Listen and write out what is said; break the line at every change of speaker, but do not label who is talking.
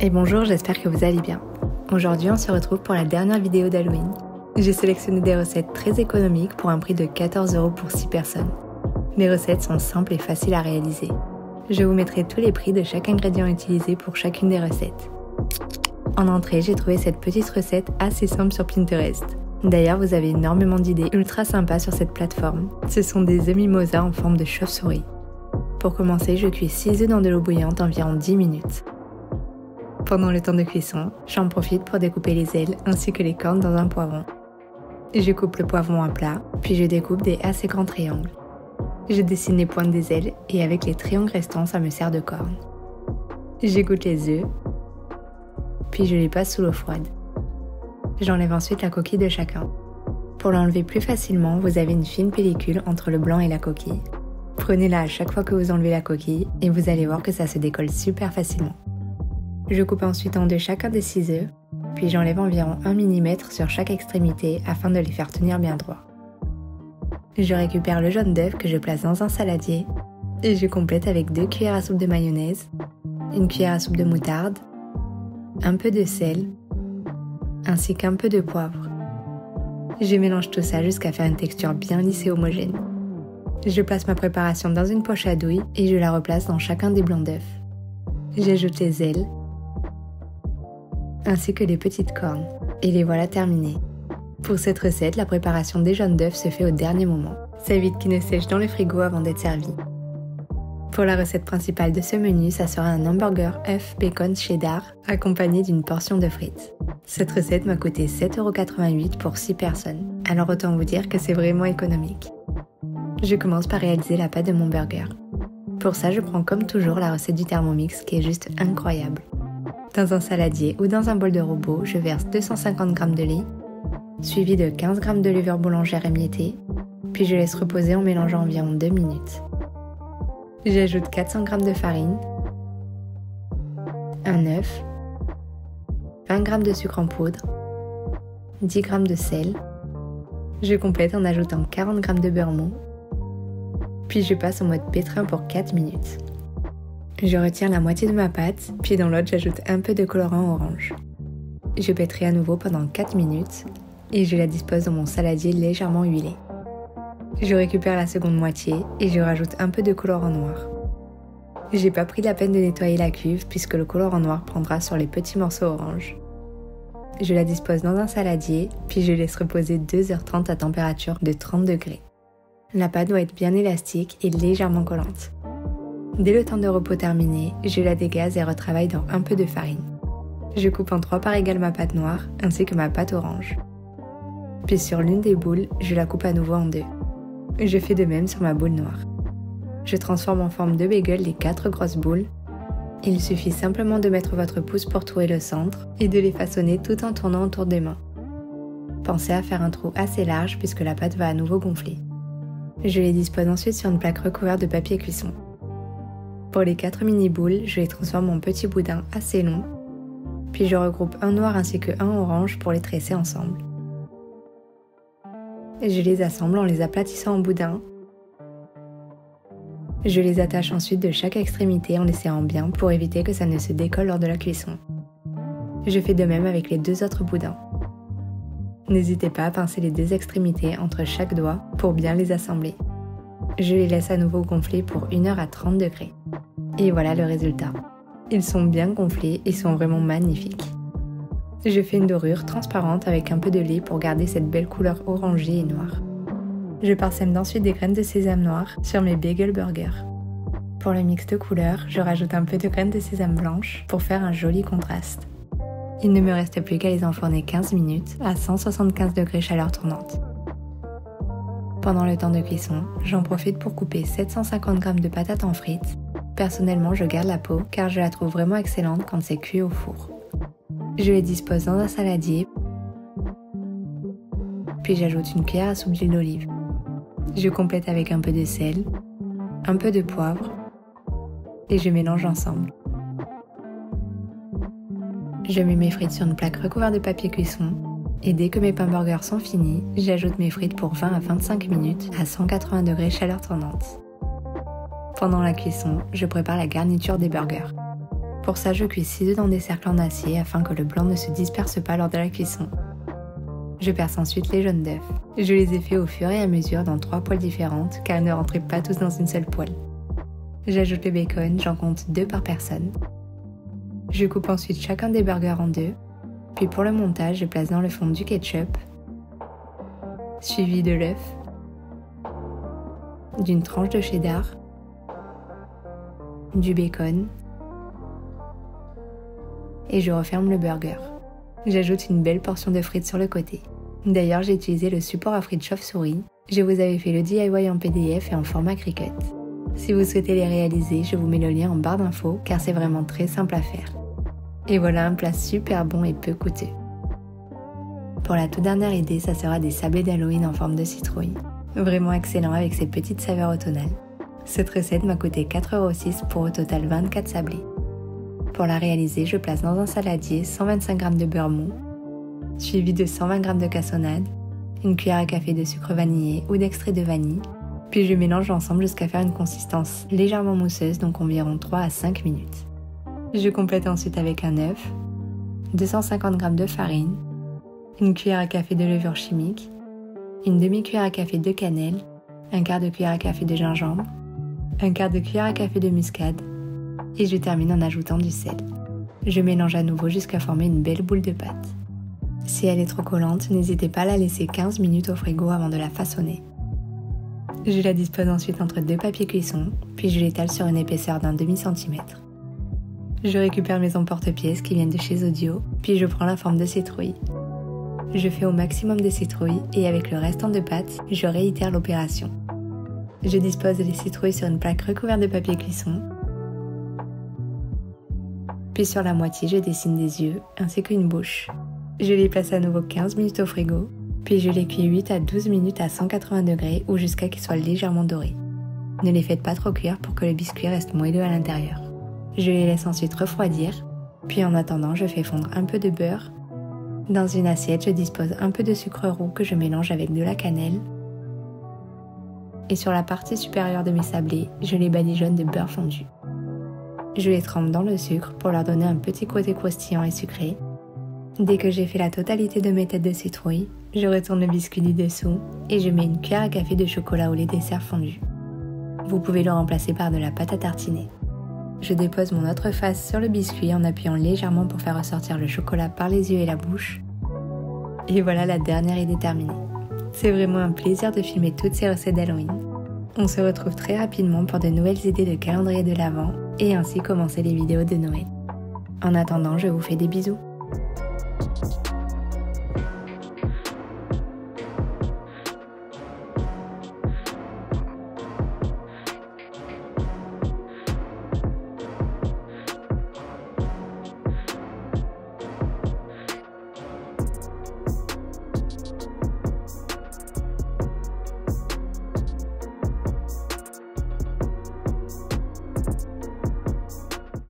Et bonjour, j'espère que vous allez bien. Aujourd'hui, on se retrouve pour la dernière vidéo d'Halloween. J'ai sélectionné des recettes très économiques pour un prix de 14 € pour 6 personnes. Les recettes sont simples et faciles à réaliser. Je vous mettrai tous les prix de chaque ingrédient utilisé pour chacune des recettes. En entrée, j'ai trouvé cette petite recette assez simple sur Pinterest. D'ailleurs, vous avez énormément d'idées ultra sympas sur cette plateforme. Ce sont des œufs mimosa en forme de chauve-souris. Pour commencer, je cuis 6 œufs dans de l'eau bouillante environ 10 minutes. Pendant le temps de cuisson, j'en profite pour découper les ailes ainsi que les cornes dans un poivron. Je coupe le poivron à plat, puis je découpe des assez grands triangles. Je dessine les pointes des ailes et avec les triangles restants, ça me sert de corne. J'égoutte les œufs, puis je les passe sous l'eau froide. J'enlève ensuite la coquille de chacun. Pour l'enlever plus facilement, vous avez une fine pellicule entre le blanc et la coquille. Prenez-la à chaque fois que vous enlevez la coquille et vous allez voir que ça se décolle super facilement. Je coupe ensuite en deux chacun des 6 œufs, puis j'enlève environ 1 mm sur chaque extrémité afin de les faire tenir bien droit. Je récupère le jaune d'œuf que je place dans un saladier et je complète avec 2 cuillères à soupe de mayonnaise, une cuillère à soupe de moutarde, un peu de sel, ainsi qu'un peu de poivre. Je mélange tout ça jusqu'à faire une texture bien lisse et homogène. Je place ma préparation dans une poche à douille et je la replace dans chacun des blancs d'œufs. J'ajoute les ailes, ainsi que les petites cornes, et les voilà terminées. Pour cette recette, la préparation des jaunes d'œufs se fait au dernier moment. Ça évite qu'ils ne sèchent dans le frigo avant d'être servis. Pour la recette principale de ce menu, ça sera un hamburger œuf bacon cheddar accompagné d'une portion de frites. Cette recette m'a coûté 7,88 € pour 6 personnes, alors autant vous dire que c'est vraiment économique. Je commence par réaliser la pâte de mon burger. Pour ça, je prends comme toujours la recette du Thermomix qui est juste incroyable. Dans un saladier ou dans un bol de robot, je verse 250 g de lait, suivi de 15 g de levure boulangère émiettée, puis je laisse reposer en mélangeant environ 2 minutes. J'ajoute 400 g de farine, un œuf, 20 g de sucre en poudre, 10 g de sel. Je complète en ajoutant 40 g de beurre mou, puis je passe en mode pétrin pour 4 minutes. Je retire la moitié de ma pâte, puis dans l'autre j'ajoute un peu de colorant orange. Je pétris à nouveau pendant 4 minutes et je la dispose dans mon saladier légèrement huilé. Je récupère la seconde moitié et je rajoute un peu de colorant noir. J'ai pas pris la peine de nettoyer la cuve puisque le colorant noir prendra sur les petits morceaux orange. Je la dispose dans un saladier, puis je laisse reposer 2h30 à température de 30 degrés. La pâte doit être bien élastique et légèrement collante. Dès le temps de repos terminé, je la dégaze et retravaille dans un peu de farine. Je coupe en 3 parts égales ma pâte noire ainsi que ma pâte orange. Puis sur l'une des boules, je la coupe à nouveau en 2. Je fais de même sur ma boule noire. Je transforme en forme de bagel les 4 grosses boules. Il suffit simplement de mettre votre pouce pour trouver le centre et de les façonner tout en tournant autour des mains. Pensez à faire un trou assez large puisque la pâte va à nouveau gonfler. Je les dispose ensuite sur une plaque recouverte de papier cuisson. Pour les 4 mini-boules, je les transforme en petits boudins assez longs, puis je regroupe un noir ainsi que un orange pour les tresser ensemble. Je les assemble en les aplatissant en boudins. Je les attache ensuite de chaque extrémité en les serrant bien pour éviter que ça ne se décolle lors de la cuisson. Je fais de même avec les 2 autres boudins. N'hésitez pas à pincer les 2 extrémités entre chaque doigt pour bien les assembler. Je les laisse à nouveau gonfler pour 1 heure à 30 degrés. Et voilà le résultat. Ils sont bien gonflés et sont vraiment magnifiques. Je fais une dorure transparente avec un peu de lait pour garder cette belle couleur orangée et noire. Je parsème ensuite des graines de sésame noires sur mes bagel burgers. Pour le mix de couleurs, je rajoute un peu de graines de sésame blanche pour faire un joli contraste. Il ne me reste plus qu'à les enfourner 15 minutes à 175 degrés chaleur tournante. Pendant le temps de cuisson, j'en profite pour couper 750 g de patates en frites. Personnellement, je garde la peau car je la trouve vraiment excellente quand c'est cuit au four. Je les dispose dans un saladier, puis j'ajoute une cuillère à soupe d'huile d'olive. Je complète avec un peu de sel, un peu de poivre et je mélange ensemble. Je mets mes frites sur une plaque recouverte de papier cuisson et dès que mes pains burgers sont finis, j'ajoute mes frites pour 20 à 25 minutes à 180 degrés chaleur tournante. Pendant la cuisson, je prépare la garniture des burgers. Pour ça, je cuis 6 œufs dans des cercles en acier afin que le blanc ne se disperse pas lors de la cuisson. Je perce ensuite les jaunes d'œufs. Je les ai faits au fur et à mesure dans 3 poêles différentes car ils ne rentraient pas tous dans une seule poêle. J'ajoute le bacon, j'en compte 2 par personne. Je coupe ensuite chacun des burgers en 2, puis pour le montage, je place dans le fond du ketchup, suivi de l'œuf, d'une tranche de cheddar, du bacon, et je referme le burger. J'ajoute une belle portion de frites sur le côté. D'ailleurs, j'ai utilisé le support à frites chauve-souris. Je vous avais fait le DIY en PDF et en format Cricut. Si vous souhaitez les réaliser, je vous mets le lien en barre d'infos car c'est vraiment très simple à faire. Et voilà un plat super bon et peu coûteux. Pour la toute dernière idée, ça sera des sablés d'Halloween en forme de citrouille. Vraiment excellent avec ses petites saveurs automnales. Cette recette m'a coûté 4,06 € pour au total 24 sablés. Pour la réaliser, je place dans un saladier 125 g de beurre mou, suivi de 120 g de cassonade, une cuillère à café de sucre vanillé ou d'extrait de vanille, puis je mélange ensemble jusqu'à faire une consistance légèrement mousseuse, donc environ 3 à 5 minutes. Je complète ensuite avec un œuf, 250 g de farine, une cuillère à café de levure chimique, une demi-cuillère à café de cannelle, un quart de cuillère à café de gingembre, un quart de cuillère à café de muscade, et je termine en ajoutant du sel. Je mélange à nouveau jusqu'à former une belle boule de pâte. Si elle est trop collante, n'hésitez pas à la laisser 15 minutes au frigo avant de la façonner. Je la dispose ensuite entre 2 papiers cuisson, puis je l'étale sur une épaisseur d'un demi-centimètre. Je récupère mes emporte-pièces qui viennent de chez Audio, puis je prends la forme de citrouille. Je fais au maximum de citrouilles et avec le restant de pâte, je réitère l'opération. Je dispose les citrouilles sur une plaque recouverte de papier cuisson. Puis sur la moitié, je dessine des yeux ainsi qu'une bouche. Je les place à nouveau 15 minutes au frigo, puis je les cuis 8 à 12 minutes à 180 degrés ou jusqu'à qu'ils soient légèrement dorés. Ne les faites pas trop cuire pour que le biscuit reste moelleux à l'intérieur. Je les laisse ensuite refroidir, puis en attendant, je fais fondre un peu de beurre. Dans une assiette, je dispose un peu de sucre roux que je mélange avec de la cannelle. Et sur la partie supérieure de mes sablés, je les badigeonne de beurre fondu. Je les trempe dans le sucre pour leur donner un petit côté croustillant et sucré. Dès que j'ai fait la totalité de mes têtes de citrouille, je retourne le biscuit du dessous et je mets une cuillère à café de chocolat au lait dessert fondu. Vous pouvez le remplacer par de la pâte à tartiner. Je dépose mon autre face sur le biscuit en appuyant légèrement pour faire ressortir le chocolat par les yeux et la bouche. Et voilà la dernière idée terminée. C'est vraiment un plaisir de filmer toutes ces recettes d'Halloween. On se retrouve très rapidement pour de nouvelles idées de calendrier de l'Avent et ainsi commencer les vidéos de Noël. En attendant, je vous fais des bisous.